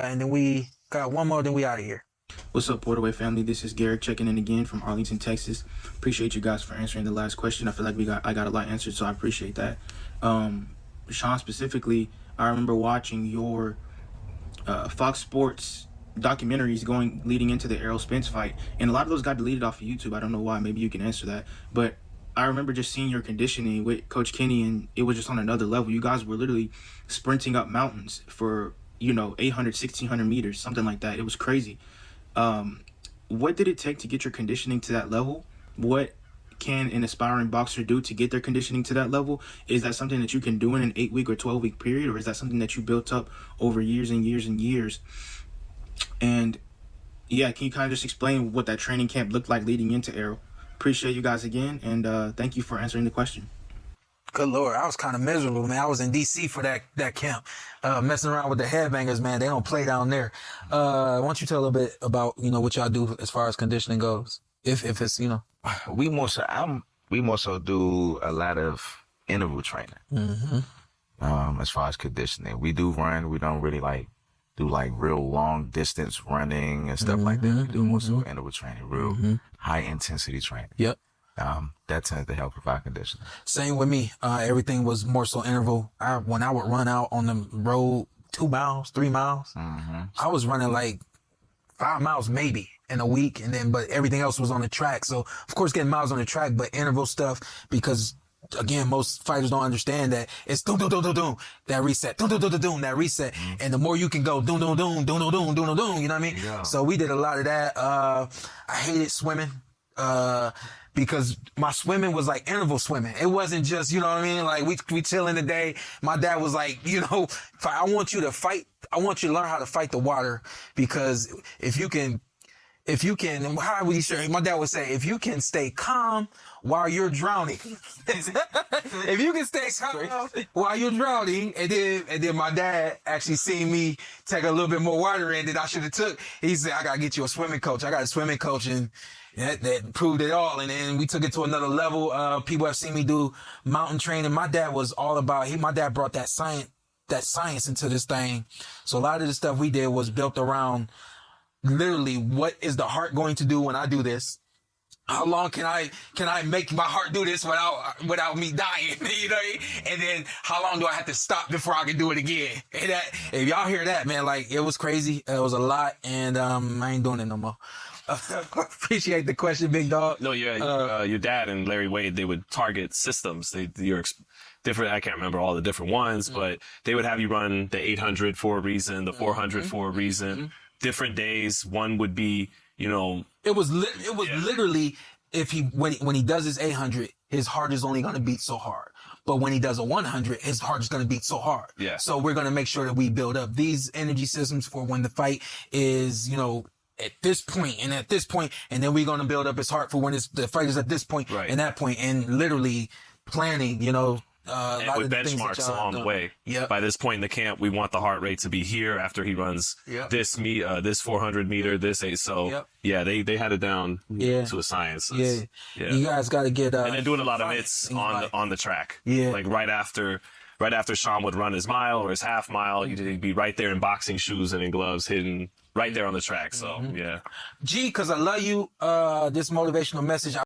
and then we got one more, then we out of here. What's up, PorterWay family? This is Garrett checking in again from Arlington, Texas. Appreciate you guys for answering the last question. I feel like I got a lot answered, so I appreciate that. Sean, specifically, I remember watching your Fox Sports documentaries leading into the Errol Spence fight, and a lot of those got deleted off of YouTube. I don't know why. Maybe you can answer that. But I remember just seeing your conditioning with Coach Kenny, and it was just on another level. You guys were literally sprinting up mountains for 800, 1,600 meters, something like that. It was crazy. What did it take to get your conditioning to that level? What can an aspiring boxer do to get their conditioning to that level? Is that something that you can do in an 8-week or 12-week period, or is that something that you built up over years and years and years? And yeah, can you kind of just explain what that training camp looked like leading into Errol? Appreciate you guys again, and thank you for answering the question. Good Lord, I was kind of miserable, man. I was in D.C. for that camp, messing around with the headbangers, man. They don't play down there. Why don't you tell a little bit about, what y'all do as far as conditioning goes? If it's, We more so do a lot of interval training. Mm-hmm. As far as conditioning, we do run. We don't really do real long distance running and stuff like that. We do more so interval training, real high intensity training. Yep. That tends to help provide conditioning. Same with me. Everything was more so interval. When I would run out on the road 2 miles, 3 miles, I was running like 5 miles maybe in a week, but everything else was on the track. So of course getting miles on the track, but interval stuff, because again, most fighters don't understand that it's doom, doom, doom, doom, doom, that reset, doom, doom, doom, doom, doom, that reset. And the more you can go doom, doom, doom, doom, doom, doom, doom, doom, you know what I mean? Yeah. So we did a lot of that. I hated swimming, because my swimming was like interval swimming. It wasn't just, you know what I mean? Like we chilling today. My dad was like, I want you to fight. I want you to learn how to fight the water, because if you can, how would you say? My dad would say, if you can stay calm while you're drowning, if you can stay calm while you're drowning, and then my dad actually seen me take a little bit more water in than I should have took. He said, I gotta get you a swimming coach. I got a swimming coach, and that proved it all. And then we took it to another level. People have seen me do mountain training. My dad was all about, my dad brought that science into this thing. So a lot of the stuff we did was built around literally, what is the heart going to do when I do this? How long can I make my heart do this without me dying? And then how long do I have to stop before I can do it again? And if y'all hear that, man, it was crazy. It was a lot, and I ain't doing it no more. Appreciate the question, big dog. No, your dad and Larry Wade, they would target systems. Different. I can't remember all the different ones, but they would have you run the 800 for a reason, the 400 for a reason. Different days. One would be, it was literally, when he does his 800, his heart is only going to beat so hard. But when he does a 100, his heart is going to beat so hard. Yeah. So we're going to make sure that we build up these energy systems for when the fight is, at this point and at this point, and then we're going to build up his heart for when the fight is at this point and that point, and literally planning, and with benchmarks along the way. Yep. By this point in the camp, we want the heart rate to be here after he runs this 400 meter, this 8. So yeah, they had it down to a science. Yeah. You guys got to get and then doing a lot of hits on the track. Yeah. Like right after Sean would run his mile or his half mile, he'd be right there in boxing shoes and in gloves, hitting right there on the track. So yeah. G, because I love you. This motivational message.